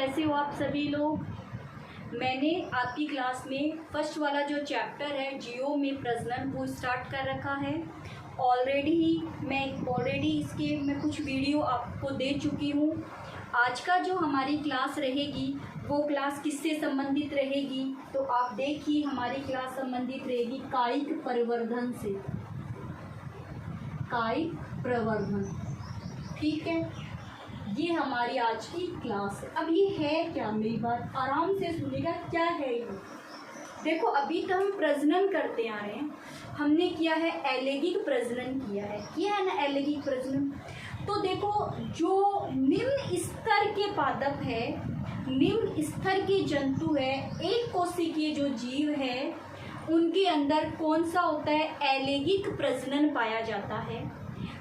कैसे हो आप सभी लोग। मैंने आपकी क्लास में फर्स्ट वाला जो चैप्टर है जियो में प्रजनन वो स्टार्ट कर रखा है। ऑलरेडी इसके मैं कुछ वीडियो आपको दे चुकी हूँ। आज का जो हमारी क्लास रहेगी वो क्लास किससे संबंधित रहेगी, तो आप देखिए हमारी क्लास संबंधित रहेगी कायिक परिवर्धन से। कायिक प्रवर्धन, ठीक है, ये हमारी आज की क्लास है। अब ये है क्या, मेरी बात आराम से सुनिएगा, क्या है ये। देखो अभी तो हम प्रजनन करते आ रहे हैं, हमने किया है एलैंगिक प्रजनन किया है ना, एलैंगिक प्रजनन। तो देखो जो निम्न स्तर के पादप है, निम्न स्तर के जंतु है, एक कोशिकीय जो जीव है, उनके अंदर कौन सा होता है, एलैंगिक प्रजनन पाया जाता है।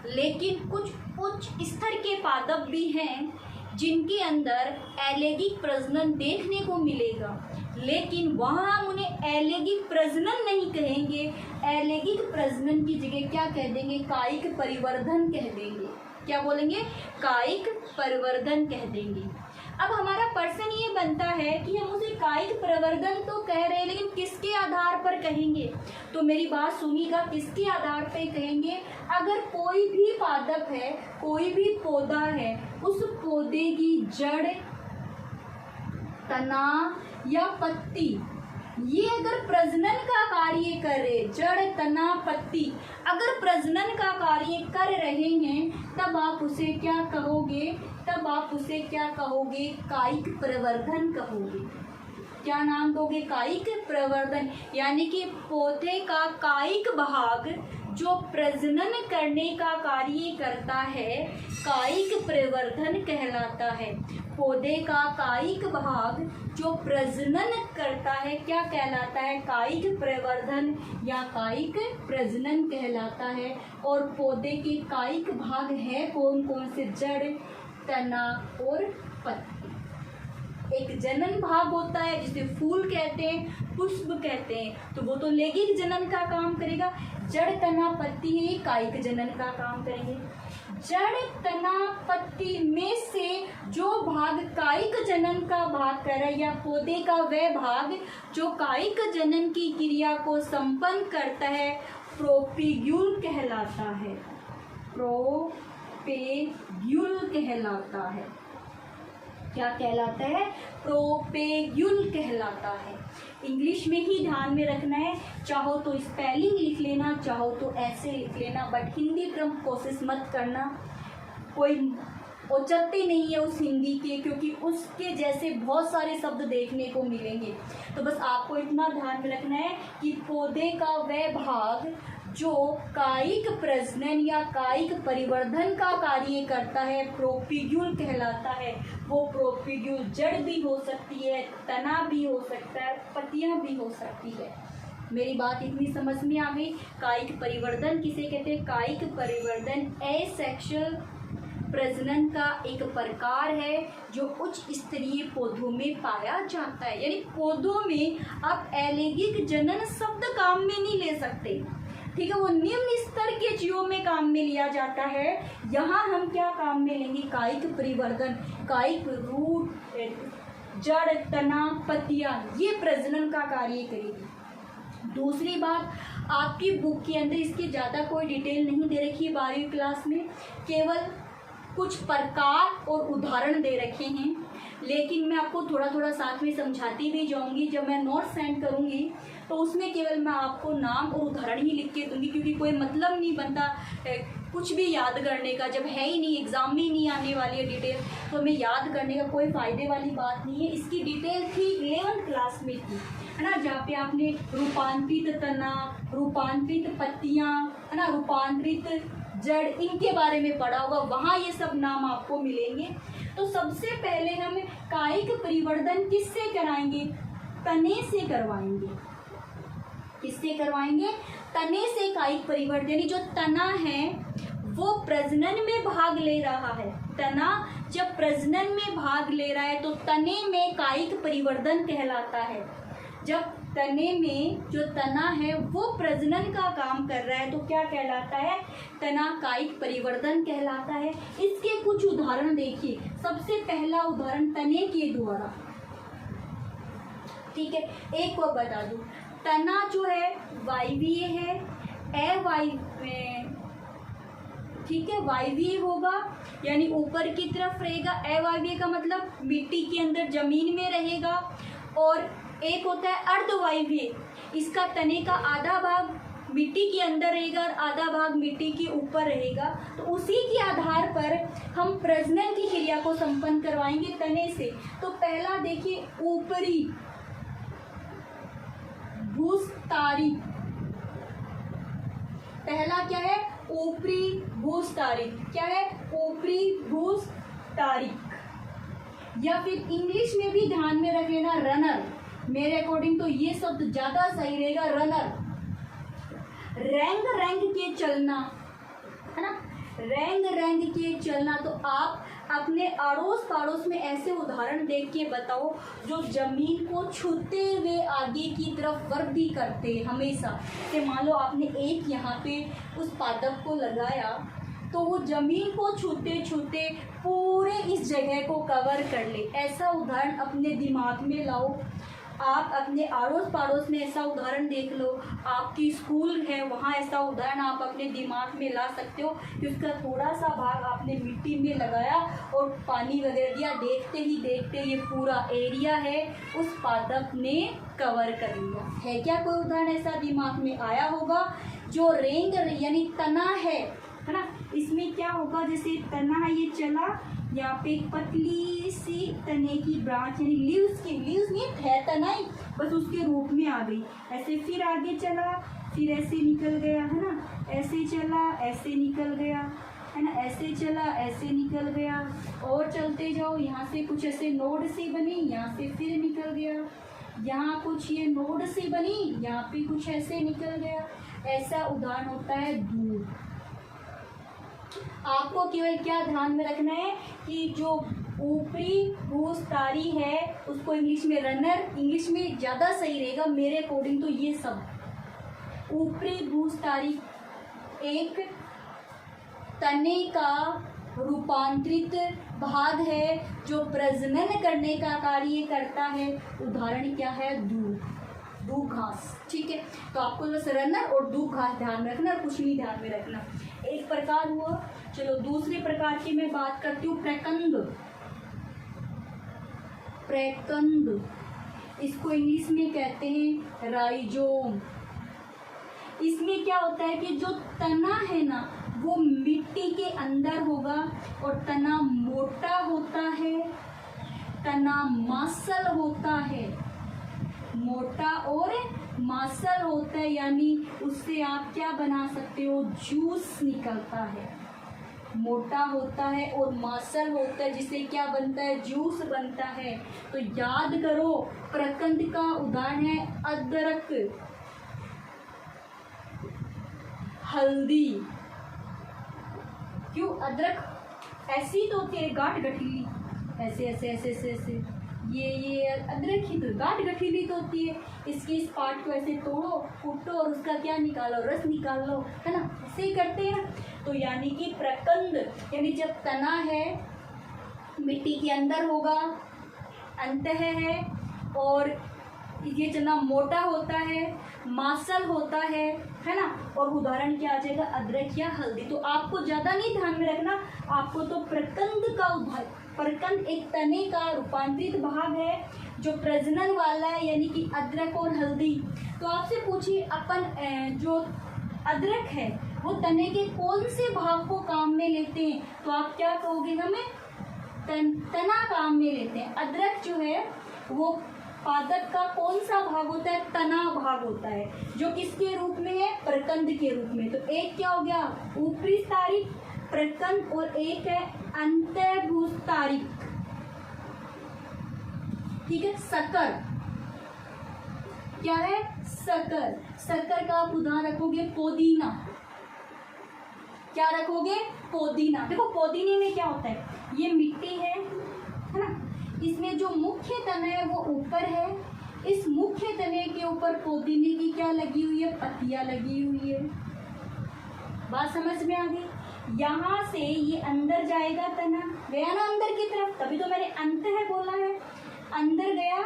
लेकिन कुछ उच्च स्तर के पादप भी हैं जिनके अंदर एलैंगिक प्रजनन देखने को मिलेगा, लेकिन वहाँ हम उन्हें एलैंगिक प्रजनन नहीं कहेंगे। एलैंगिक प्रजनन की जगह क्या कह देंगे, कायिक परिवर्धन कह देंगे। क्या बोलेंगे, कायिक परिवर्धन कह देंगे। अब हमारा प्रश्न ये बनता है कि हम उसे कायिक प्रवर्धन तो कह रहे हैं, लेकिन किसके आधार पर कहेंगे। तो मेरी बात सुनिएगा, किसके आधार पर कहेंगे। अगर कोई भी पादप है, कोई भी पौधा है, उस पौधे की जड़, तना या पत्ती, ये अगर प्रजनन का कार्य करे, जड़, तना, पत्ती अगर प्रजनन का कार्य कर रहे हैं, तब आप उसे क्या कहोगे, कायिक प्रवर्धन कहोगे। क्या नाम दोगे, कायिक प्रवर्धन। यानी कि पौधे का कायिक भाग जो प्रजनन करने का कार्य करता है, कायिक प्रवर्धन कहलाता है। पौधे का कायिक भाग जो प्रजनन करता है क्या कहलाता है, कायिक प्रवर्धन या कायिक प्रजनन कहलाता है। और पौधे के कायिक भाग है कौन कौन से, जड़, तना और पत्ती। एक जनन भाग होता है जिसे फूल कहते हैं, पुष्प कहते हैं, तो वो तो लैंगिक जनन का काम करेगा। जड़, तना, पत्ती है, ये कायिक जनन का काम करेंगे। जड़, तना, पत्ती में से जो भाग कायिक जनन का भाग कर रहा है, या पौधे का वह भाग जो कायिक जनन की क्रिया को संपन्न करता है, प्रोपीग्यूल कहलाता है। प्रोपेग्यूल कहलाता है। क्या कहलाता है, प्रोपेग्यूल कहलाता है। इंग्लिश में ही ध्यान में रखना है, चाहो तो स्पेलिंग लिख लेना, चाहो तो ऐसे लिख लेना, बट हिंदी क्रम कोशिश मत करना। कोई औचित्य नहीं है उस हिंदी के, क्योंकि उसके जैसे बहुत सारे शब्द देखने को मिलेंगे। तो बस आपको इतना ध्यान में रखना है कि पौधे का वह भाग जो कायिक प्रजनन या कायिक परिवर्धन का कार्य करता है, प्रोपीग्यूल कहलाता है। वो प्रोपीग्यूल जड़ भी हो सकती है, तना भी हो सकता है, पत्तियां भी हो सकती है। मेरी बात इतनी समझ में आ गई। कायिक परिवर्धन किसे कहते हैं, कायिक परिवर्धन एसेक्सुअल प्रजनन का एक प्रकार है जो उच्च स्तरीय पौधों में पाया जाता है। यानी पौधों में आप एलैंगिक जनन शब्द काम में नहीं ले सकते, ठीक है, वो निम्न स्तर के जीवों में काम में लिया जाता है। यहाँ हम क्या काम में लेंगे, कायिक परिवर्धन, कायिक रूट, जड़, तना, पत्तियां, ये प्रजनन का कार्य करेगी। दूसरी बात, आपकी बुक के अंदर इसकी ज़्यादा कोई डिटेल नहीं दे रखी है 12वीं क्लास में, केवल कुछ प्रकार और उदाहरण दे रखे हैं, लेकिन मैं आपको थोड़ा थोड़ा साथ में समझाती भी जाऊंगी। जब मैं नोट सेंड करूंगी तो उसमें केवल मैं आपको नाम और उदाहरण ही लिख के दूंगी, क्योंकि कोई मतलब नहीं बनता कुछ भी याद करने का, जब है ही नहीं, एग्जाम में ही नहीं आने वाली है डिटेल, तो हमें याद करने का कोई फ़ायदे वाली बात नहीं है। इसकी डिटेल थी 11th क्लास में थी, है ना, जहाँ पे आपने रूपांतरित तना, रूपांतरित पत्तियाँ, है ना, रूपांतरित जड़, इनके बारे में पढ़ा होगा, वहाँ ये सब नाम आपको मिलेंगे। तो सबसे पहले हम कायिक परिवर्धन किससे कराएंगे, तने से करवाएंगे। किससे करवाएंगे, तने से कायिक परिवर्धन। यानी जो तना है वो प्रजनन में भाग ले रहा है, तना जब प्रजनन में भाग ले रहा है तो तने में कायिक परिवर्धन कहलाता है। जब तने में जो तना है वो प्रजनन का काम कर रहा है तो क्या कहलाता है? तना कायिक परिवर्धन कहलाता है। इसके कुछ उदाहरण देखिए। सबसे पहला उदाहरण तने के द्वारा, ठीक है, एक को बता दूं, तना जो है वायवीय है, ठीक है, वायवीय होगा यानी ऊपर की तरफ रहेगा। अवायवीय का मतलब मिट्टी के अंदर जमीन में रहेगा। और एक होता है अर्धवायवीय, इसका तने का आधा भाग मिट्टी के अंदर रहेगा और आधा भाग मिट्टी के ऊपर रहेगा। तो उसी के आधार पर हम प्रजनन की क्रिया को संपन्न करवाएंगे तने से। तो पहला देखिए, ऊपरी भूस्तारी। पहला क्या है? ऊपरी भूस्तारिक। क्या है? ऊपरी भूस्तारिक। या फिर इंग्लिश में भी ध्यान में रख लेना, रनर। मेरे अकॉर्डिंग तो ये शब्द ज्यादा सही रहेगा, रनर। रैंग रैंग के चलना, है ना, रैंग रैंग के चलना। तो आप अपने अड़ोस पड़ोस में ऐसे उदाहरण देख के बताओ जो जमीन को छूते हुए आगे की तरफ वृद्धि करते हैं हमेशा। कि मान लो आपने एक यहाँ पे उस पादप को लगाया तो वो जमीन को छूते छूते पूरे इस जगह को कवर कर ले। ऐसा उदाहरण अपने दिमाग में लाओ। आप अपने आड़ोस पड़ोस में ऐसा उदाहरण देख लो, आपकी स्कूल है वहाँ ऐसा उदाहरण आप अपने दिमाग में ला सकते हो कि उसका थोड़ा सा भाग आपने मिट्टी में लगाया और पानी वगैरह दिया, देखते ही देखते ये पूरा एरिया है उस पादप ने कवर कर लिया। है क्या कोई उदाहरण ऐसा दिमाग में आया होगा? जो रेंग यानी तना है ना, इसमें क्या होगा, जैसे तना है ये चला, यहाँ पे एक पतली सी तने की ब्रांच यानी लीव्स नहीं है, तना ही बस उसके रूप में आ गई। ऐसे फिर आगे चला, फिर ऐसे निकल गया, है ना, ऐसे चला ऐसे निकल गया, है ना, ऐसे चला ऐसे निकल गया। और चलते जाओ, यहाँ से कुछ ऐसे नोड सी बनी, यहाँ से फिर निकल गया, यहाँ कुछ ये नोड सी बनी, यहाँ पे कुछ ऐसे निकल गया। ऐसा उदाहरण होता है दूध। आपको केवल क्या ध्यान में रखना है कि जो ऊपरी भूस्तारी है उसको इंग्लिश में रनर, इंग्लिश में ज़्यादा सही रहेगा मेरे अकॉर्डिंग। तो ये सब ऊपरी भूस्तारी एक तने का रूपांतरित भाग है जो प्रजनन करने का कार्य करता है। उदाहरण क्या है? दूध, दूध घास। ठीक है, तो आपको बस रनर और दूध घास ध्यान रखना और कुछ नहीं ध्यान में रखना। एक प्रकार हुआ। चलो दूसरे प्रकार की मैं बात करती हूँ, प्रकंद। प्रकंद, इसको इंग्लिश में कहते हैं राइजोम। इसमें क्या होता है कि जो तना है ना वो मिट्टी के अंदर होगा और तना मोटा होता है, तना मांसल होता है, मोटा और मांसल होता है, यानी उससे आप क्या बना सकते हो? जूस निकलता है। मोटा होता है और मांसल होता है जिससे क्या बनता है? जूस बनता है। तो याद करो, प्रकंद का उदाहरण है अदरक, हल्दी। क्यों? अदरक ऐसी तो होती है गांठ गठीली, ऐसे ऐसे ऐसे ऐसे ऐसे, ये अदरक ही तो गांठ गठीली तो होती है। इसकी इस पार्ट को ऐसे तोड़ो, कूटो और उसका क्या निकालो? रस निकाल लो, है ना, ऐसे ही करते हैं ना। तो यानी कि प्रकंद यानी जब तना है मिट्टी के अंदर होगा, अंतः है, और ये तना मोटा होता है, मांसल होता है ना। और उदाहरण क्या आ जाएगा? अदरक या हल्दी। तो आपको ज़्यादा नहीं ध्यान में रखना, आपको तो प्रकंद का उदाहरण, प्रकंद एक तने का रूपांतरित भाग है जो प्रजनन वाला है, यानी कि अदरक और हल्दी। तो आपसे पूछिए, अपन जो अदरक है वो तने के कौन से भाग को काम में लेते हैं? तो आप क्या कहोगे? हमें तना काम में लेते हैं। अदरक जो है वो पादप का कौन सा भाग होता है? तना भाग होता है, जो किसके रूप में है? प्रकंद के रूप में। तो एक क्या हो गया? ऊपरी स्तरीय प्रकंद, और एक है अंतःभूस्तारिक। ठीक है, शक्कर। क्या है? शक्कर। शक्कर का आप उदाहरण रखोगे पुदीना। क्या रखोगे? पुदीना। देखो पुदीने में क्या होता है, ये मिट्टी है ना, इसमें जो मुख्य तना है वो ऊपर है, इस मुख्य तने के ऊपर पुदीने की क्या लगी हुई है, पत्तियां लगी हुई है। बात समझ में आ गई। यहाँ से ये अंदर जाएगा, तना गया ना अंदर की तरफ, तभी तो मैंने अंत है बोला है। अंदर गया,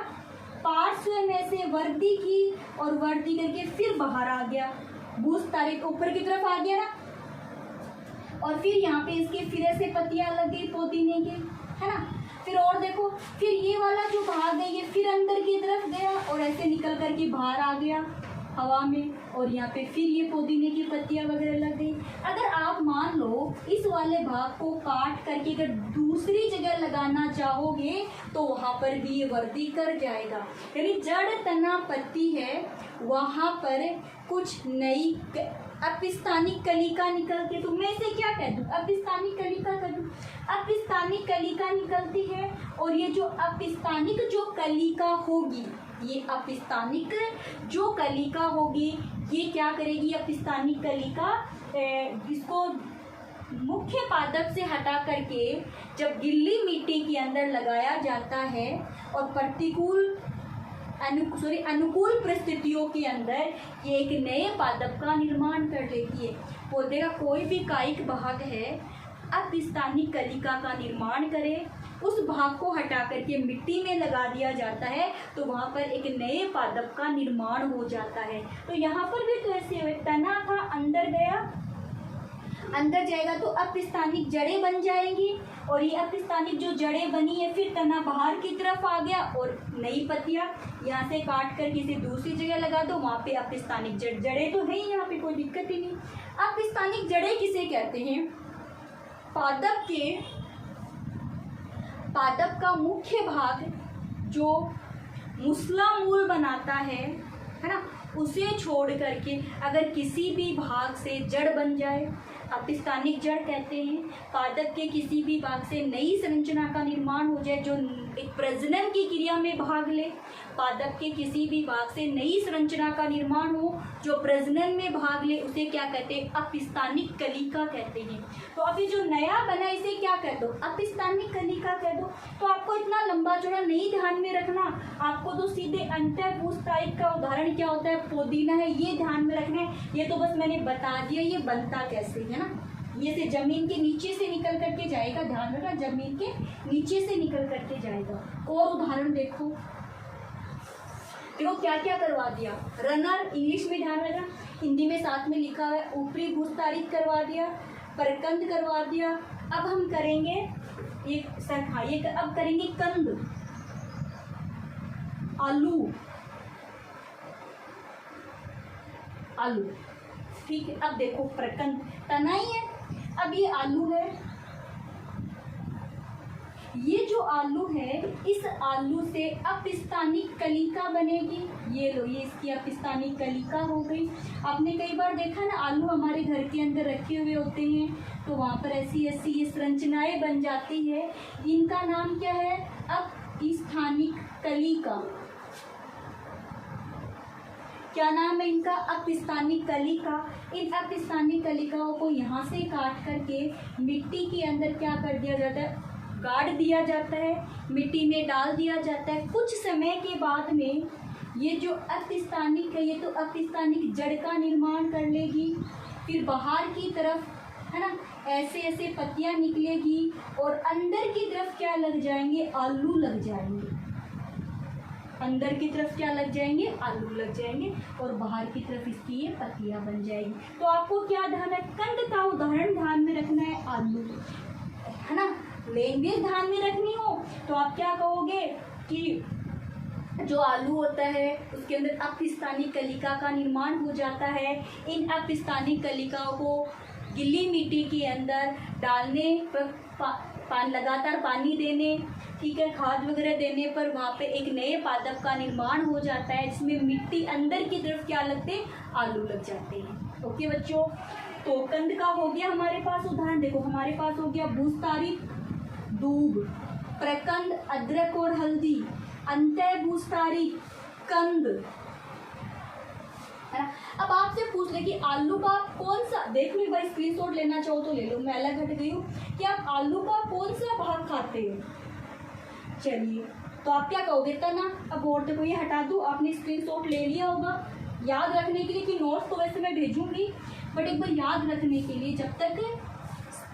पार्श्व में से वर्दी की और वर्दी करके फिर बाहर आ गया, बूस तारीख ऊपर की तरफ आ गया ना, और फिर यहाँ पे इसके फिर से पत्तियां लग गई पुदीने के, है ना। फिर और देखो, फिर ये वाला जो भाग है ये फिर अंदर की तरफ गया और ऐसे निकल करके बाहर आ गया हवा में, और यहाँ पे फिर ये पुदीने की पत्तियां वगैरह लग गई। अगर आप मान लो इस वाले भाग को काट करके अगर दूसरी जगह लगाना चाहोगे तो वहाँ पर भी ये वर्दी कर जाएगा। यानी जड़ तना पत्ती है, वहाँ पर कुछ नई अपिस्तानिक कलिका निकल के, तो मैं इसे क्या कह दूँ, अपिस्तानिक कलिका कर दूँ। अपिस्तानिक कलिका निकलती है, और ये जो अपिस्तानिक जो कलिका होगी, ये अपिस्तानिक जो कलिका होगी ये क्या करेगी, अपिस्तानिक कलिका इसको मुख्य पादप से हटा करके जब गिल्ली मिट्टी के अंदर लगाया जाता है और प्रतिकूल अनुकूल परिस्थितियों के अंदर ये एक नए पादप का निर्माण कर लेती है। पौधे का कोई भी कायिक भाग है अपिस्तानिक कलिका का निर्माण करे, उस भाग को हटा करके मिट्टी में लगा दिया जाता है तो वहाँ पर एक नए पादप का निर्माण हो जाता है। तो यहाँ पर भी तो ऐसे हुए, तना था अंदर गया, अंदर जाएगा तो अपिस्तानिक जड़ें बन जाएंगी, और ये अपिस्तानिक जो जड़ें बनी है फिर तना बाहर की तरफ आ गया और नई पत्तियां यहाँ से काट कर किसी दूसरी जगह लगा दो, वहाँ पे अपिस्तानिक जड़ें तो है ही, यहाँ पे कोई दिक्कत ही नहीं। अपिस्तानिक जड़ें किसे कहते हैं, पादप का मुख्य भाग जो मुसला मूल बनाता है ना, उसे छोड़ करके अगर किसी भी भाग से जड़ बन जाए अपिस्तानिक जड़ कहते हैं। पादप के किसी भी भाग से नई संरचना का निर्माण हो जाए जो एक प्रजनन की क्रिया में भाग ले, पादप के किसी भी भाग से नई संरचना का निर्माण हो जो प्रजनन में भाग ले, उसे क्या कहते हैं, अपिस्तानिक कलिका कहते हैं। तो अभी जो नया बना इसे क्या कह दो, अपिस्तानिक कलिका कह दो। तो आपको इतना लंबा चौड़ा नहीं ध्यान में रखना, आपको तो सीधे अंतःपुष्टायिक का उदाहरण क्या होता है, पुदीना है, ये ध्यान में रखना है। ये तो बस मैंने बता दिया ये बनता कैसे है ना, ये से जमीन के नीचे से निकल करके जाएगा, ध्यान रखना जमीन के नीचे से निकल करके जाएगा। और उदाहरण देखो क्या क्या करवा दिया, रनर इंग्लिश में ध्यान रखना, हिंदी में साथ में लिखा है, ऊपरी भूस्तारित करवा दिया, परकंद करवा दिया। अब हम करेंगे ये अब करेंगे कंद, आलू, ठीक है। अब देखो प्रकंद तना ही है, अब ये आलू है, ये जो आलू है इस आलू से अपिस्तानिक कलिका बनेगी, ये लो ये इसकी अपिस्तानिक कलिका हो गई। आपने कई बार देखा ना आलू हमारे घर के अंदर रखे हुए होते हैं तो वहाँ पर ऐसी ऐसी ये संरचनाएं बन जाती है, इनका नाम क्या है, अपिस्तानिक कलिका। क्या नाम है इनका, अपिस्तानिक कलिका। इन अपिस्तानिक कलिकाओं को यहाँ से काट करके मिट्टी के अंदर क्या कर दिया जाता है, गाड़ दिया जाता है, मिट्टी में डाल दिया जाता है। कुछ समय के बाद में ये जो अपिस्तानिक है ये तो अपिस्तानिक जड़ का निर्माण कर लेगी, फिर बाहर की तरफ है ना ऐसे ऐसे पत्तियां निकलेगी और अंदर की तरफ क्या लग जाएंगे, आलू लग जाएंगे। अंदर की तरफ क्या लग जाएंगे, आलू लग जाएंगे और बाहर की तरफ इसकी ये पत्तियां बन जाएगी। तो आपको क्या ध्यान है, कंद का उदाहरण ध्यान में रखना है, आलू है ना। लैंग्वेज ध्यान में रखनी हो तो आप क्या कहोगे कि जो आलू होता है उसके अंदर अपिस्तानिक कलिका का निर्माण हो जाता है। इन अपिस्तानिक कलिकाओं को गीली मिट्टी के अंदर डालने पर लगातार पानी देने, ठीक है, खाद वगैरह देने पर वहाँ पे एक नए पादप का निर्माण हो जाता है जिसमें मिट्टी अंदर की तरफ क्या लगते हैं, आलू लग जाते हैं। ओके बच्चों, तो कंद का हो गया हमारे पास उदाहरण। देखो हमारे पास हो गया भूस्तारित दूब, प्रकंद अदरक और हल्दी, अंतःभूस्तारित कंद है ना। अब आपसे पूछ ले कि आलू का कौन सा, देख लो एक बार स्क्रीनशॉट लेना चाहो तो ले लो, मैं अलग हट गई हूँ, कि आप आलू का कौन सा भाग खाते हो। चलिए तो आप क्या कहोगे तना। अब और देखो ये हटा दूँ, आपने स्क्रीनशॉट ले लिया होगा याद रखने के लिए कि नोट्स तो वैसे मैं भेजूंगी, बट एक बार याद रखने के लिए जब तक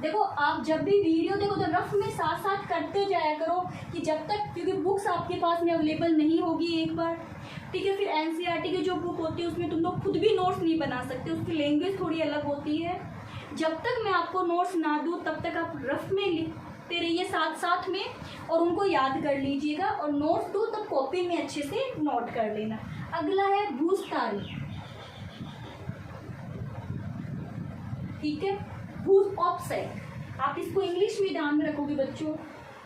देखो आप जब भी वीडियो देखो तो रफ में साथ साथ करते जाया करो कि जब तक, क्योंकि बुक्स आपके पास में अवेलेबल नहीं होगी एक बार, ठीक है। फिर एनसीईआरटी की जो बुक होती है उसमें तुम लोग खुद भी नोट्स नहीं बना सकते, उसकी लैंग्वेज थोड़ी अलग होती है। जब तक मैं आपको नोट्स ना दूँ तब तक आप रफ में लिखते रहिए साथ साथ में और उनको याद कर लीजिएगा, और नोट्स दूँ तब कॉपी में अच्छे से नोट कर लेना। अगला है भूस्तारी, ठीक है, भूस ऑफसेट। आप इसको इंग्लिश में ध्यान में रखोगे बच्चों,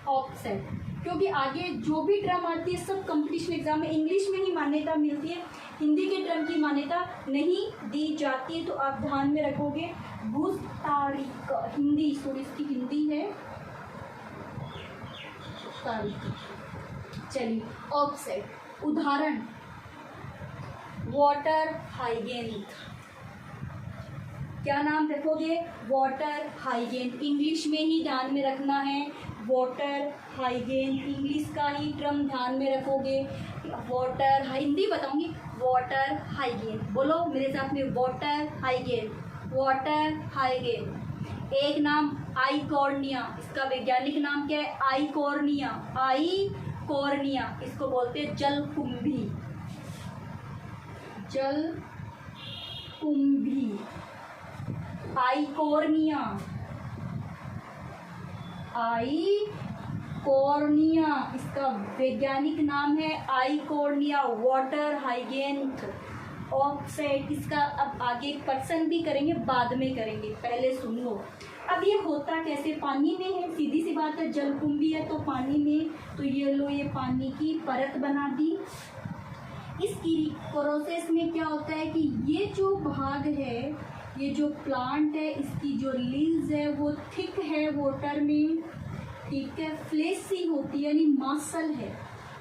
ऑफसेट, क्योंकि आगे जो भी टर्म आती है सब कंपटीशन एग्जाम में इंग्लिश में ही मान्यता मिलती है, हिंदी के टर्म की मान्यता नहीं दी जाती है, तो आप ध्यान में रखोगे। भूस्तारिक हिंदी, सॉरी इसकी हिंदी है तारीख। चलिए ऑफसेट, उदाहरण वाटर हाइगेनिक, क्या नाम रखोगे, वाटर हाइगेन, इंग्लिश में ही ध्यान में रखना है, वाटर हाइगेन इंग्लिश का ही टर्म ध्यान में रखोगे। वाटर, हिंदी बताऊंगी, वाटर हाइगेन, बोलो मेरे साथ में, वाटर हाइगेन, वाटर हाइगेन। एक नाम आइकॉर्निया, इसका वैज्ञानिक नाम क्या है, आइकॉर्निया, आइकॉर्निया, इसको बोलते हैं जलकुंभी, जलकुंभी, आइकॉर्निया, आइकॉर्निया, इसका वैज्ञानिक नाम है आइकॉर्निया, वाटर हाइगेंथ ऑक्साइड। इसका अब आगे पर्सन भी करेंगे, बाद में करेंगे, पहले सुन लो। अब ये होता कैसे, पानी में है, सीधी सी बात है, जलकुंभी है तो पानी में, तो ये लो ये पानी की परत बना दी। इसकी प्रोसेस में क्या होता है कि ये जो भाग है, ये जो प्लांट है, इसकी जो लीव्स है वो थिक है वाटर में, ठीक है, फ्लेसी होती है यानी मांसल है।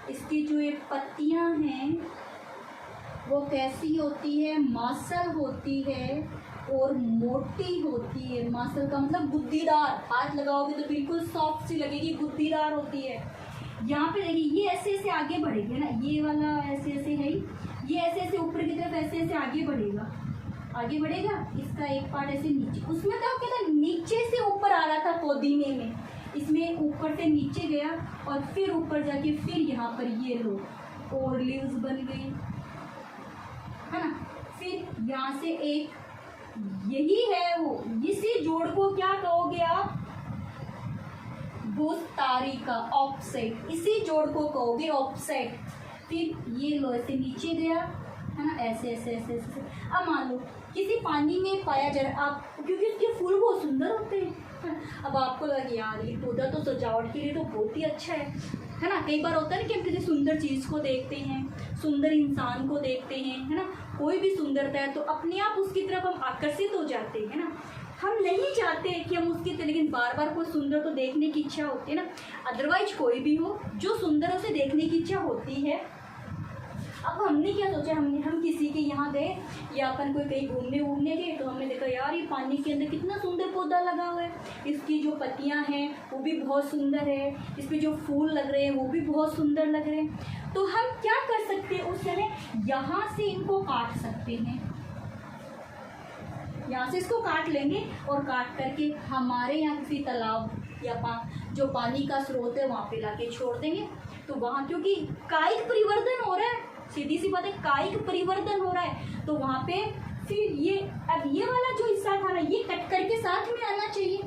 इसकी जो ये पत्तियां हैं वो कैसी होती है, मांसल होती है और मोटी होती है। मांसल का मतलब गुद्दीदार, हाथ लगाओगे तो बिल्कुल सॉफ्ट सी लगेगी, गुद्दीदार होती है। यहाँ पे देखिए ये ऐसे ऐसे आगे बढ़ेगी ना, ये वाला ऐसे ऐसे है, ये ऐसे ऐसे ऊपर की तरफ ऐसे ऐसे आगे बढ़ेगा, आगे बढ़ेगा। इसका एक पार्ट ऐसे नीचे, उसमें तो क्या था, नीचे से ऊपर आ रहा था पुदीने में, इसमें ऊपर से नीचे गया और फिर ऊपर जाके फिर यहाँ पर ये लो और लीव्स बन गई, है ना। फिर यहाँ से एक, यही है वो, इसी जोड़ को क्या कहोगे आप, भूस्तारी का ऑफसेट, इसी जोड़ को कहोगे ऑफसेट। फिर ये लो ऐसे नीचे गया, है ना, ऐसे ऐसे ऐसे ऐसे। अब मान लो किसी पानी में पाया जा रहा, आप क्योंकि उसके फूल बहुत सुंदर होते हैं, अब आपको लगे यार ये पौधा तो सजावट के लिए तो बहुत ही अच्छा है ना। कई बार होता है ना कि हम किसी सुंदर चीज़ को देखते हैं, सुंदर इंसान को देखते हैं, है ना, कोई भी सुंदरता है तो अपने आप उसकी तरफ हम आकर्षित हो जाते हैं ना। हम नहीं चाहते कि हम उसकी तरह, लेकिन बार बार कोई सुंदर तो देखने की इच्छा होती है ना। अदरवाइज कोई भी हो जो सुंदर है उसे देखने की इच्छा होती है। अब हमने क्या सोचा, हम किसी के यहाँ गए या अपन कोई कहीं घूमने गए तो हमने देखा यार ये पानी के अंदर कितना सुंदर पौधा लगा हुआ है, इसकी जो पत्तियाँ हैं वो भी बहुत सुंदर है, इसमें जो फूल लग रहे हैं वो भी बहुत सुंदर लग रहे हैं। तो हम क्या कर सकते हैं उस समय, यहाँ से इनको काट सकते हैं, यहाँ से इसको काट लेंगे और काट करके हमारे यहाँ किसी तालाब या जो पानी का स्रोत है वहाँ पे लाके छोड़ देंगे। तो वहाँ क्योंकि कायिक परिवर्तन हो रहा है, सीधी सी बात है, कायिक परिवर्तन हो रहा है, तो वहाँ पे फिर ये, अब ये वाला जो हिस्सा था ना ये कट करके साथ में आना चाहिए,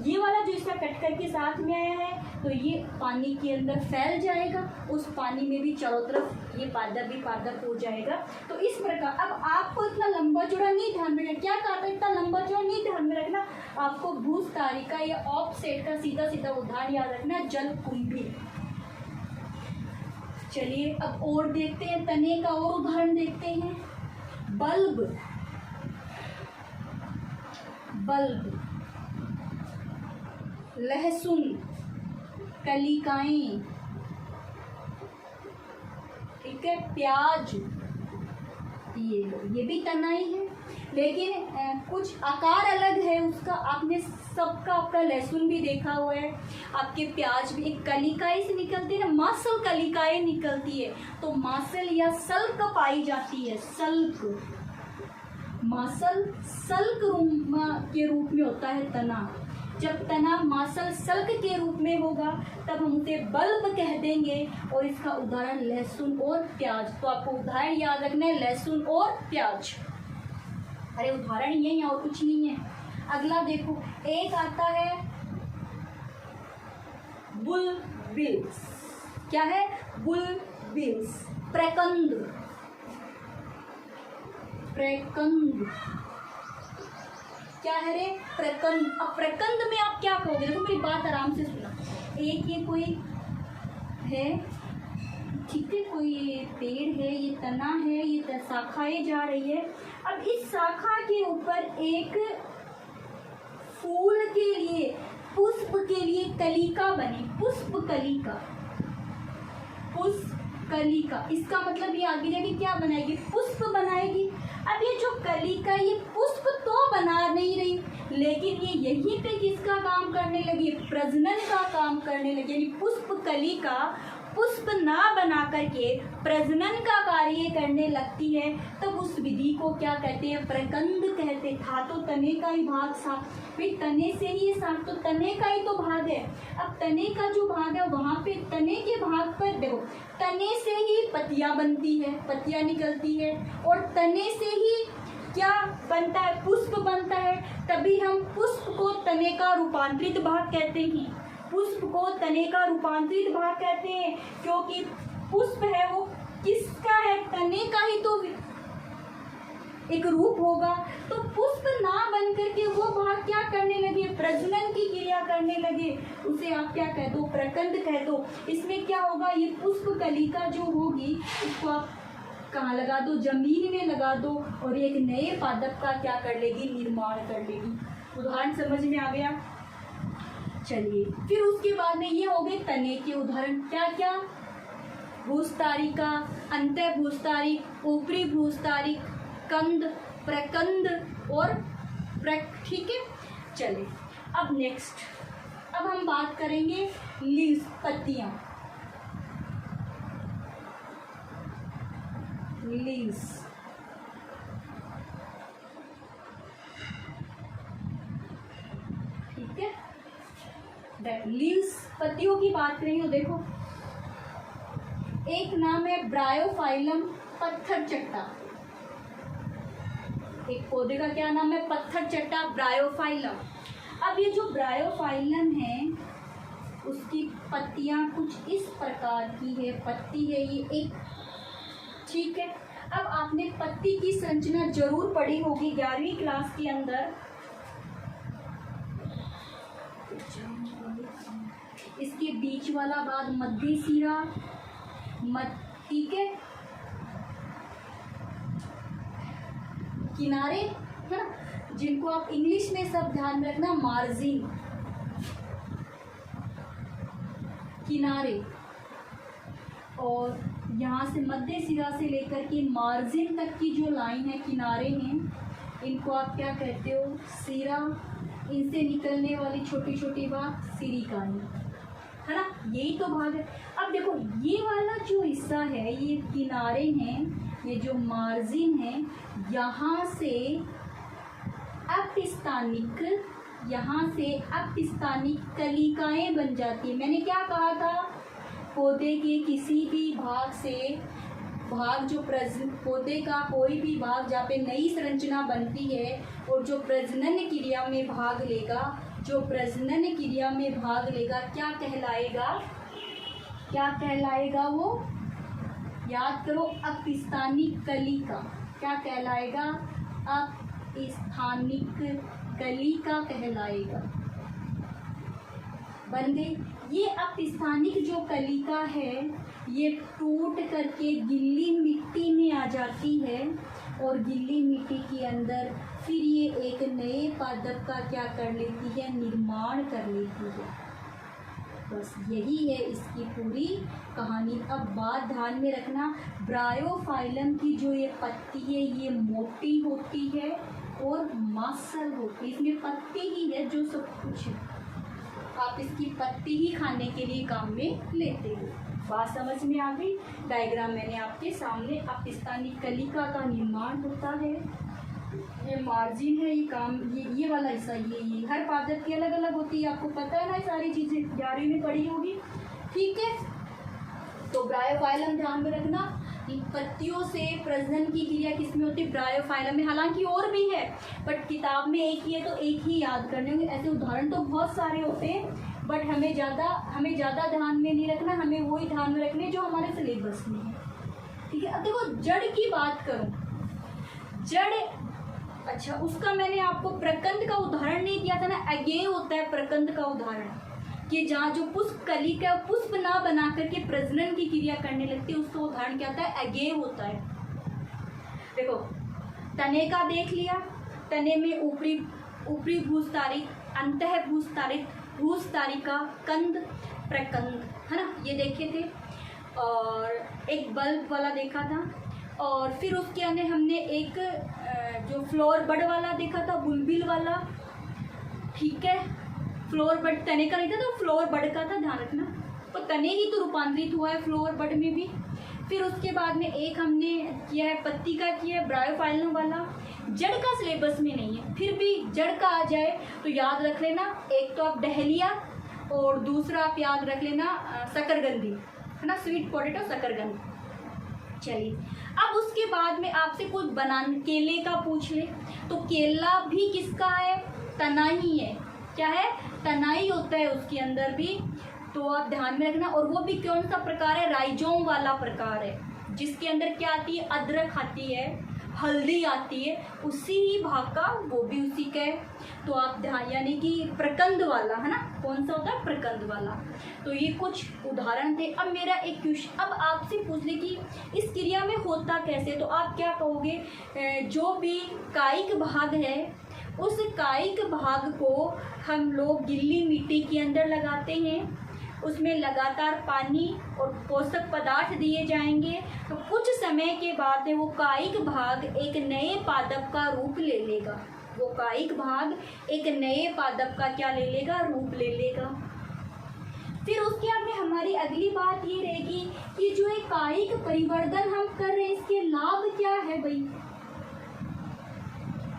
ये वाला जो हिस्सा कट करके साथ में आया है तो ये पानी के अंदर फैल जाएगा, उस पानी में भी चारों तरफ ये पारदर्शी हो जाएगा। तो इस प्रकार अब आपको इतना लंबा चौड़ा नहीं ध्यान में रखना, क्या कहा था, इतना लंबा चौड़ा नहीं ध्यान में रखना, आपको भूस्तारी का या ऑफसेट का सीधा सीधा उदाहरण याद रखना, जलकुंभी। चलिए अब और देखते हैं, तने का और उदाहरण देखते हैं, बल्ब, बल्ब, लहसुन, कलिकाएं, ठीक है, प्याज, ये भी तना ही है। लेकिन कुछ आकार अलग है उसका। आपने सबका आपका लहसुन भी देखा हुआ है, आपके प्याज भी एक कलिकाएं से निकलती है ना, मासल कलिकाएं निकलती है, तो मासल या सल्क पाई जाती है। सल्क, मासल सल्क के रूप में होता है तना। जब तना मासल सल्क के रूप में होगा तब हम उसे बल्ब कह देंगे, और इसका उदाहरण लहसुन और प्याज। तो आपको उदाहरण याद रखना है, लहसुन और प्याज। अरे उदाहरण ये है और कुछ नहीं है। अगला देखो, एक आता है बुलबिल्स। क्या है? बुलबिल्स, प्रकंद। प्रकंद क्या है रे? प्रकंद। अब प्रकंद में आप क्या कहोगे? देखो मेरी बात आराम से सुना। एक ये कोई है, ठीक है, कोई ये पेड़ है, ये तना है, ये शाखाएं जा रही है। अब इस शाखा के ऊपर एक फूल के लिए, पुष्प के लिए कलिका बनी। पुष्प कलिका, पुष्प कलिका। इसका मतलब ये आगे जाके क्या बनाएगी? पुष्प बनाएगी। अब ये जो कलिका, ये पुष्प तो बना नहीं रही, लेकिन ये यहीं पे किसका काम करने लगी? प्रजनन का काम करने लगी। यानी पुष्प कलिका पुष्प ना बना करके प्रजनन का कार्य करने लगती है, तब उस विधि को क्या कहते हैं? प्रकंद कहते। था तो तने का ही भाग था, फिर तने से ही साथ, तो तने का ही तो भाग है। अब तने का जो भाग है वहाँ पे तने के भाग पर देखो, तने से ही पत्तियां बनती है, पत्तियां निकलती है, और तने से ही क्या बनता है? पुष्प बनता है। तभी हम पुष्प को तने का रूपांतरित भाग कहते हैं। पुष्प को तने का रूपांतरित भाग कहते हैं, क्योंकि पुष्प है वो किसका है? तने का ही तो एक रूप होगा। तो पुष्प ना बन करके वो भाग क्या करने लगे? प्रजनन की क्रिया करने लगे। उसे आप क्या कह दो? प्रकंद कह दो। इसमें क्या होगा? ये पुष्प कलिका जो होगी, इसको आप कहाँ लगा दो? जमीन में लगा दो, और एक नए पादप का क्या कर लेगी? निर्माण कर लेगी। उदाहरण समझ में आ गया? चलिए, फिर उसके बाद में ये हो गए तने के उदाहरण। क्या क्या? भूस्तारिका, अंतः भूस्तारिक, ऊपरी भूस्तारिक, कंद, प्रकंद और ठीक है। चलिए अब नेक्स्ट, अब हम बात करेंगे लीव्स, पत्तियां। लीव्स, ठीक है। लीव्स, पत्तियों की बात करेंगे तो देखो, एक नाम है ब्रायोफाइलम, पत्थर चट्टा। एक पौधे का क्या नाम है? पत्थर चट्टा, ब्रायोफाइलम। अब ये जो ब्रायोफाइलम है उसकी पत्तियां कुछ इस प्रकार की है। पत्ती है ये एक, ठीक है। अब आपने पत्ती की संरचना जरूर पढ़ी होगी 11वीं क्लास के अंदर। इसके बीच वाला भाग मध्य सिरा, ठीक है, किनारे है ना, जिनको आप इंग्लिश में सब ध्यान रखना, मार्जिन, किनारे। और यहाँ से मध्य सिरा से लेकर के मार्जिन तक की जो लाइन है, किनारे हैं, इनको आप क्या कहते हो? सिरा। इनसे निकलने वाली छोटी छोटी भाग सिरिकाएं, है ना, यही तो भाग है। अब देखो ये वाला जो हिस्सा है, ये किनारे हैं, ये जो मार्जिन है, यहाँ से अपस्थानिक, यहाँ से अपस्थानिक कलिकाएं बन जाती है। मैंने क्या कहा था? पौधे के किसी भी भाग से, भाग जो पौधे का कोई भी भाग जहाँ पे नई संरचना बनती है और जो प्रजनन क्रिया में भाग लेगा, जो प्रजनन क्रिया में भाग लेगा, क्या कहलाएगा? क्या कहलाएगा वो? याद करो, अपस्थानिक कलिका। क्या कहलाएगा? अपस्थानिक कलिका कहलाएगा। बन गई। ये अपस्थानिक जो कलिका है, ये टूट करके गिल्ली मिट्टी में आ जाती है, और गिल्ली मिट्टी के अंदर फिर ये एक नए पादप का क्या कर लेती है? निर्माण कर लेती है। बस यही है इसकी पूरी कहानी। अब बात ध्यान में रखना, ब्रायोफाइलम की जो ये पत्ती है ये मोटी होती है, और मांसल होती है। इसमें पत्ती ही है जो सब कुछ है, आप इसकी पत्ती ही खाने के लिए काम में लेते हो। बात समझ में आ गई। डायग्राम मैंने आपके सामने। अपिस्तानी कलिका का निर्माण होता है, ये मार्जिन है, ये काम, ये वाला हिस्सा, ये हर पादप की अलग अलग होती है, आपको पता है ना, ये सारी चीज़ें 11वीं में पढ़ी होगी। ठीक है, तो ब्रायोफाइलम ध्यान में रखना, पत्तियों से प्रजनन की क्रिया किसमें होती है? ब्रायोफाइलम में। हालांकि और भी है बट किताब में एक ही है तो एक ही याद करने होंगे। ऐसे उदाहरण तो बहुत सारे होते हैं बट हमें ज़्यादा ध्यान में नहीं रखना, हमें वही ध्यान में रखने जो हमारे सिलेबस में है। ठीक है, अब देखो जड़ की बात करूँ, जड़, अच्छा उसका मैंने आपको प्रकंद का उदाहरण नहीं दिया था ना, अगेय होता है प्रकंद का उदाहरण, कि जहाँ जो पुष्प कली का पुष्प ना बना करके प्रजनन की क्रिया करने लगती है, उसका उदाहरण क्या होता है? अगेय होता है। देखो तने का देख लिया, तने में ऊपरी भूस्तारिक, अंतः भूस्तारिक, भूस्तारिका, कंद, प्रकंद, है ना, ये देखे थे। और एक बल्ब वाला देखा था, और फिर उसके अंदर हमने एक जो फ्लोर बड वाला देखा था, बुलबिल वाला। ठीक है, फ्लोर बड तने का नहीं था तो फ्लोर बड का था, ध्यान रखना। तो तने ही तो रूपांतरित हुआ है फ्लोर बड में भी। फिर उसके बाद में एक हमने किया है पत्ती का, किया है ब्रायोफाइलम वाला। जड़ का सिलेबस में नहीं है, फिर भी जड़ का आ जाए तो याद रख लेना, एक तो आप डहलिया और दूसरा आप याद रख लेना शकरकंदी, है ना, स्वीट पोटैटो शकरकंदी। चलिए अब उसके बाद में आपसे कुछ बनान केले का पूछ ले, तो केला भी किसका है? तना ही है। क्या है? तना ही होता है उसके अंदर भी, तो आप ध्यान में रखना। और वो भी कौन सा प्रकार है? राइजोम वाला प्रकार है, जिसके अंदर क्या आती है? अदरक आती है, हल्दी आती है, उसी ही भाग का, वो भी उसी का है। तो आप ध्यान, यानी कि प्रकंद वाला, है ना, कौन सा होता है? प्रकंद वाला। तो ये कुछ उदाहरण थे। अब मेरा एक क्वेश्चन, अब आपसे पूछ ले कि इस क्रिया में होता कैसे, तो आप क्या कहोगे? जो भी कायिक भाग है, उस कायिक भाग को हम लोग गिल्ली मिट्टी के अंदर लगाते हैं, उसमें लगातार पानी और पोषक पदार्थ दिए जाएंगे, तो कुछ समय के बाद वो कायिक भाग एक नए पादप का रूप ले लेगा। वो कायिक भाग एक नए पादप का क्या ले लेगा? रूप ले लेगा। फिर उसके बाद में हमारी अगली बात ये रहेगी कि जो एक कायिक परिवर्तन हम कर रहे हैं, इसके लाभ क्या है भाई?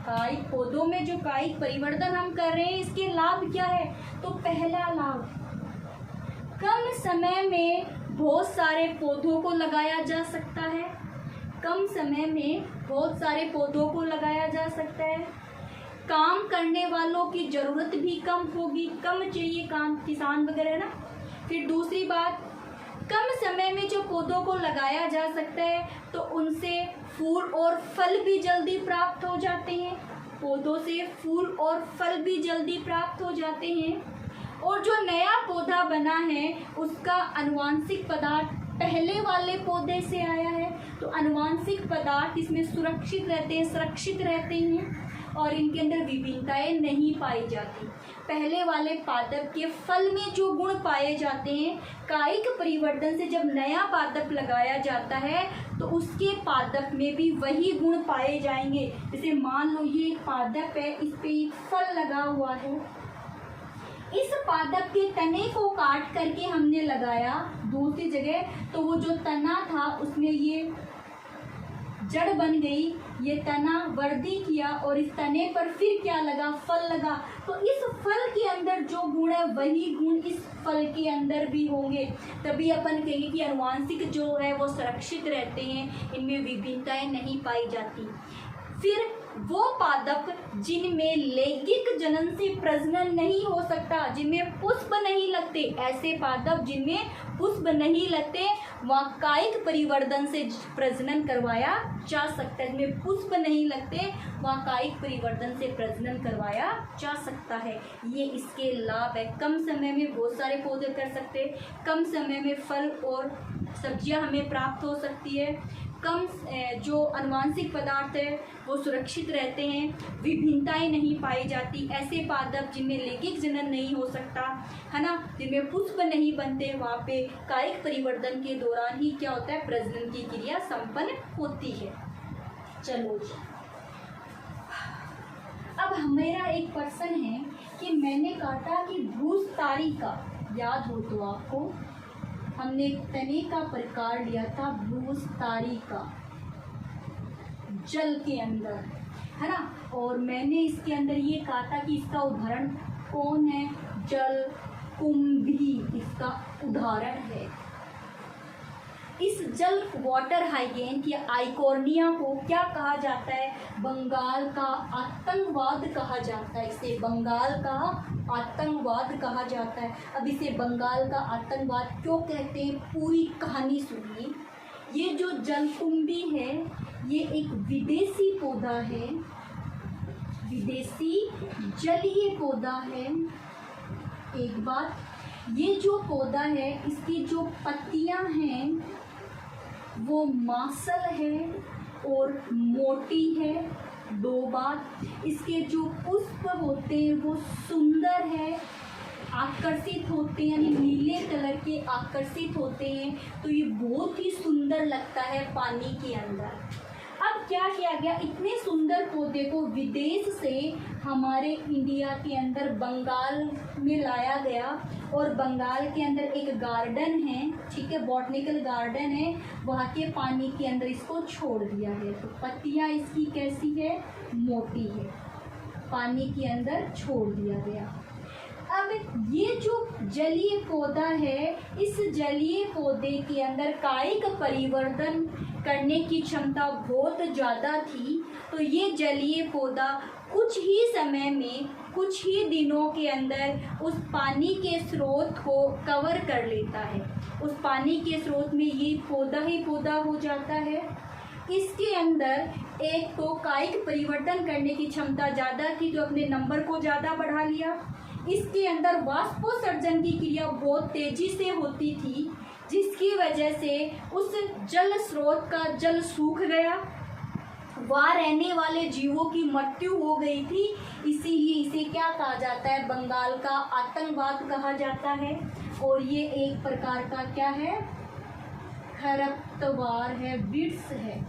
कायिक पौधों में जो कायिक परिवर्तन हम कर रहे हैं, इसके लाभ क्या है? तो पहला लाभ, कम समय में बहुत सारे पौधों को लगाया जा सकता है। कम समय में बहुत सारे पौधों को लगाया जा सकता है। काम करने वालों की ज़रूरत भी कम होगी, कम चाहिए काम, किसान वगैरह ना। फिर दूसरी बात, कम समय में जो पौधों को लगाया जा सकता है तो उनसे फूल और फल भी जल्दी प्राप्त हो जाते हैं। पौधों से फूल और फल भी जल्दी प्राप्त हो जाते हैं। और जो नया पौधा बना है उसका आनुवांशिक पदार्थ पहले वाले पौधे से आया है, तो आनुवांशिक पदार्थ इसमें सुरक्षित रहते हैं, सुरक्षित रहते हैं और इनके अंदर विभिन्नताएं नहीं पाई जाती। पहले वाले पादप के फल में जो गुण पाए जाते हैं, कायिक परिवर्तन से जब नया पादप लगाया जाता है तो उसके पादप में भी वही गुण पाए जाएंगे। जैसे मान लो ये एक पादप है, इस पे एक फल लगा हुआ है, इस पादप के तने को काट करके हमने लगाया दूसरी जगह, तो वो जो तना था उसमें ये जड़ बन गई, ये तना वृद्धि किया और इस तने पर फिर क्या लगा? फल लगा। तो इस फल के अंदर जो गुण है वही गुण इस फल के अंदर भी होंगे, तभी अपन कहेंगे कि आनुवांशिक जो है वो सुरक्षित रहते हैं, इनमें विभिन्नताएं नहीं पाई जाती। फिर वो पादप जिनमें लैंगिक जनन से प्रजनन नहीं हो सकता, जिनमें पुष्प नहीं लगते, ऐसे पादप जिनमें पुष्प नहीं लगते, वहाँ कायिक परिवर्तन से प्रजनन करवाया जा सकता है। जिनमें पुष्प नहीं लगते वहाँ कायिक परिवर्तन से प्रजनन करवाया जा सकता है। ये इसके लाभ है। कम समय में बहुत सारे पौधे कर सकते, कम समय में फल और सब्जियां हमें प्राप्त हो सकती है, कम जो आनुवांशिक पदार्थ है वो सुरक्षित रहते हैं, विभिन्नताएं नहीं पाई जाती। ऐसे पादप जिनमें लैंगिक जनन नहीं हो सकता, है ना, जिनमें पुष्प नहीं बनते, वहाँ पे कायिक परिवर्तन के दौरान ही क्या होता है? प्रजनन की क्रिया संपन्न होती है। चलो जी, अब मेरा एक प्रश्न है कि मैंने काटा कि भ्रूस्थारिका, याद हो तो आपको हमने तने का प्रकार लिया था भ्रूस्थारिका जल के अंदर, है ना। और मैंने इसके अंदर ये काटा कि इसका उदाहरण कौन है, जलकुंभी इसका उदाहरण है। इस जल वाटर हाइगेन या आइकोर्निया को क्या कहा जाता है, बंगाल का आतंकवाद कहा जाता है। इसे बंगाल का आतंकवाद कहा जाता है। अब इसे बंगाल का आतंकवाद क्यों कहते हैं, पूरी कहानी सुनिए। ये जो जलकुंभी है ये एक विदेशी पौधा है, विदेशी जलीय पौधा है। एक बात, ये जो पौधा है इसकी जो पत्तियां हैं वो मांसल है और मोटी है। दो बात, इसके जो पुष्प होते हैं वो सुंदर है, आकर्षित होते हैं, यानी नीले कलर के आकर्षित होते हैं। तो ये बहुत ही सुंदर लगता है पानी के अंदर। अब क्या किया गया, इतने सुंदर पौधे को विदेश से हमारे इंडिया के अंदर बंगाल में लाया गया और बंगाल के अंदर एक गार्डन है, ठीक है, बॉटनिकल गार्डन है, वहाँ के पानी के अंदर इसको छोड़ दिया है। तो पत्तियाँ इसकी कैसी है, मोटी है, पानी के अंदर छोड़ दिया गया। अब ये जो जलीय पौधा है, इस जलीय पौधे के अंदर कायिक परिवर्तन करने की क्षमता बहुत ज़्यादा थी। तो ये जलीय पौधा कुछ ही समय में, कुछ ही दिनों के अंदर उस पानी के स्रोत को कवर कर लेता है। उस पानी के स्रोत में ये पौधा ही पौधा हो जाता है। इसके अंदर एक तो कायिक परिवर्तन करने की क्षमता ज़्यादा थी, तो अपने नंबर को ज़्यादा बढ़ा लिया। इसके अंदर वाष्पोत्सर्जन की क्रिया बहुत तेजी से होती थी, जिसकी वजह से उस जल स्रोत का जल सूख गया, वहाँ रहने वाले जीवों की मृत्यु हो गई थी। इसीलिए इसे क्या कहा जाता है, बंगाल का आतंकवाद कहा जाता है। और ये एक प्रकार का क्या है, खरपतवार है, विड्स है,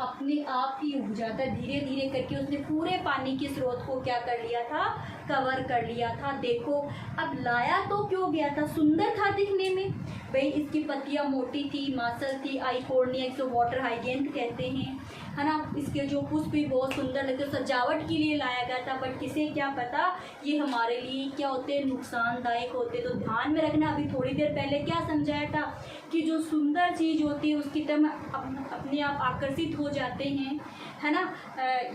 अपने आप ही उग जाता है। धीरे धीरे करके उसने पूरे पानी के स्रोत को क्या कर लिया था, कवर कर लिया था। देखो अब लाया तो क्यों गया था, सुंदर था दिखने में, भाई इसकी पत्तियां मोटी थी, मांसल थी, आइकोर्निया, इसको वाटर हाइगेन कहते हैं, है ना। इसके जो पुष्प भी बहुत सुंदर लगते, सजावट के लिए लाया गया था। बट किसे क्या पता ये हमारे लिए क्या होते हैं, नुकसानदायक होते। तो ध्यान में रखना, अभी थोड़ी देर पहले क्या समझाया था कि जो सुंदर चीज़ होती है उसकी तरफ अपने आप आकर्षित हो जाते हैं, है ना।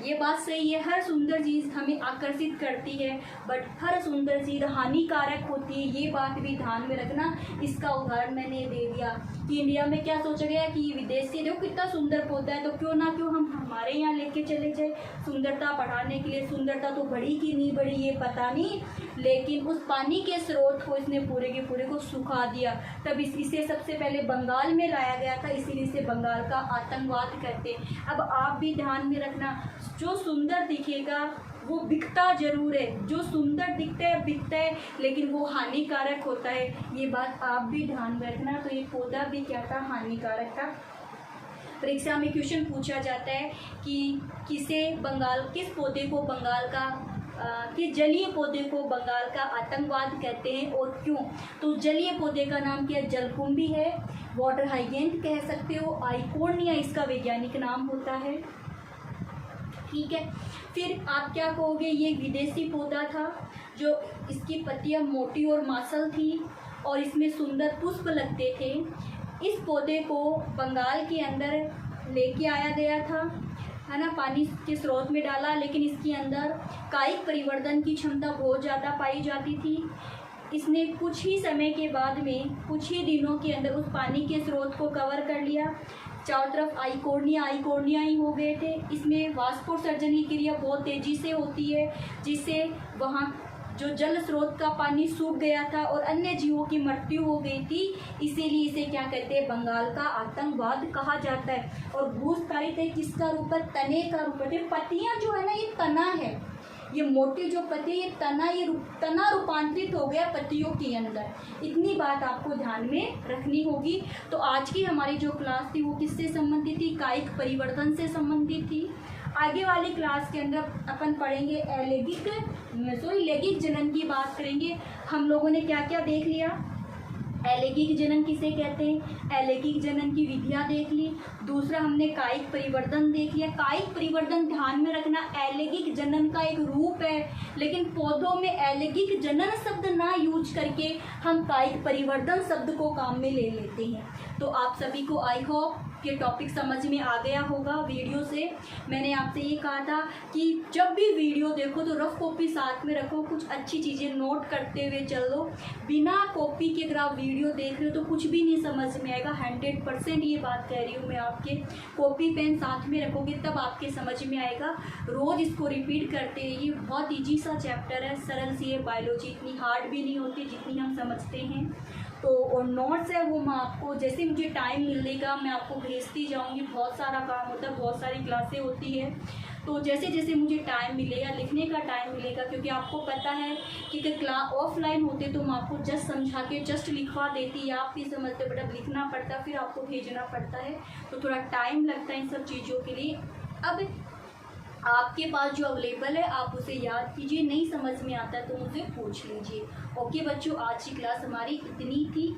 ये बात सही है, हर सुंदर चीज़ हमें आकर्षित करती है, बट हर सुंदर चीज़ हानिकारक होती है, ये बात भी ध्यान में रखना। इसका उदाहरण मैंने दे दिया कि इंडिया में क्या सोचा गया कि विदेशी देखो कितना सुंदर पौधा है, तो क्यों ना क्यों हम हमारे यहाँ लेके चले जाए सुंदरता बढ़ाने के लिए। सुंदरता तो बढ़ी कि नहीं बढ़ी ये पता नहीं, लेकिन उस पानी के स्रोत को इसने पूरे के पूरे को सुखा दिया। तब इसे सबसे पहले बंगाल में लाया गया था, इसीलिए इसे बंगाल का आतंकवाद कहते हैं। अब आप भी ध्यान में रखना, जो सुंदर दिखेगा वो बिकता जरूर है, जो सुंदर दिखता है बिकता है, लेकिन वो हानिकारक होता है, ये बात आप भी ध्यान में रखना। तो ये पौधा भी क्या था, हानिकारक था। परीक्षा में क्वेश्चन पूछा जाता है कि किस पौधे को बंगाल का किस जलीय पौधे को बंगाल का आतंकवाद कहते हैं और क्यों। तो जलीय पौधे का नाम क्या है, जलकुंभी है, वाटर हाइगेन कह सकते हो, आइकोर्निया इसका वैज्ञानिक नाम होता है, ठीक है। फिर आप क्या कहोगे, ये विदेशी पौधा था, जो इसकी पत्तियां मोटी और मांसल थी और इसमें सुंदर पुष्प लगते थे। इस पौधे को बंगाल के अंदर लेके आया गया था, है ना, पानी के स्रोत में डाला, लेकिन इसके अंदर कायिक परिवर्तन की क्षमता बहुत ज़्यादा पाई जाती थी। इसने कुछ ही समय के बाद में, कुछ ही दिनों के अंदर उस पानी के स्रोत को कवर कर लिया। चारों तरफ आइकोर्निया ही हो गए थे। इसमें वाष्पोत्सर्जन की क्रिया बहुत तेज़ी से होती है, जिससे वहाँ जो जल स्रोत का पानी सूख गया था और अन्य जीवों की मृत्यु हो गई थी। इसीलिए इसे क्या कहते हैं, बंगाल का आतंकवाद कहा जाता है। और भूस्थारित है किसका रूप है, तने का रूप है। पत्तियां जो है ना, ये तना है, ये मोटी जो पत्ती, ये तना रूपांतरित हो गया पत्तियों के अंदर। इतनी बात आपको ध्यान में रखनी होगी। तो आज की हमारी जो क्लास थी वो किससे संबंधित थी, कायिक परिवर्तन से संबंधित थी। आगे वाली क्लास के अंदर अपन पढ़ेंगे लैंगिक जनन की बात करेंगे। हम लोगों ने क्या क्या देख लिया, अलैंगिक जनन किसे कहते हैं, अलैंगिक जनन की विधियां देख ली। दूसरा हमने कायिक परिवर्तन देख लिया। कायिक परिवर्तन ध्यान में रखना अलैंगिक जनन का एक रूप है, लेकिन पौधों में अलैंगिक जनन शब्द ना यूज करके हम कायिक परिवर्तन शब्द को काम में ले लेते हैं। तो आप सभी को आई होप ये टॉपिक समझ में आ गया होगा। वीडियो से मैंने आपसे ये कहा था कि जब भी वीडियो देखो तो रफ कॉपी साथ में रखो, कुछ अच्छी चीज़ें नोट करते हुए चलो। बिना कॉपी के अगर आप वीडियो देख रहे हो तो कुछ भी नहीं समझ में आएगा। 100% ये बात कह रही हूँ मैं, आपके कॉपी पेन साथ में रखोगे तब आपके समझ में आएगा। रोज़ इसको रिपीट करते रहिए। बहुत ईजी सा चैप्टर है, सरल सी है बायोलॉजी, इतनी हार्ड भी नहीं होती जितनी हम समझते हैं। तो और नोट्स है वो मैं आपको जैसे मुझे टाइम मिलेगा मैं आपको भेजती जाऊंगी। बहुत सारा काम होता है, बहुत सारी क्लासें होती है, तो जैसे जैसे मुझे टाइम मिलेगा, लिखने का टाइम मिलेगा, क्योंकि आपको पता है कि अगर क्लास ऑफलाइन होते तो मैं आपको जस्ट समझा के जस्ट लिखवा देती, आप भी समझते, बट अब लिखना पड़ता है, फिर आपको भेजना पड़ता है, तो थोड़ा टाइम लगता है इन सब चीज़ों के लिए। अब आपके पास जो अवेलेबल है आप उसे याद कीजिए, नहीं समझ में आता है तो मुझे पूछ लीजिए। ओके बच्चों, आज की क्लास हमारी इतनी थी।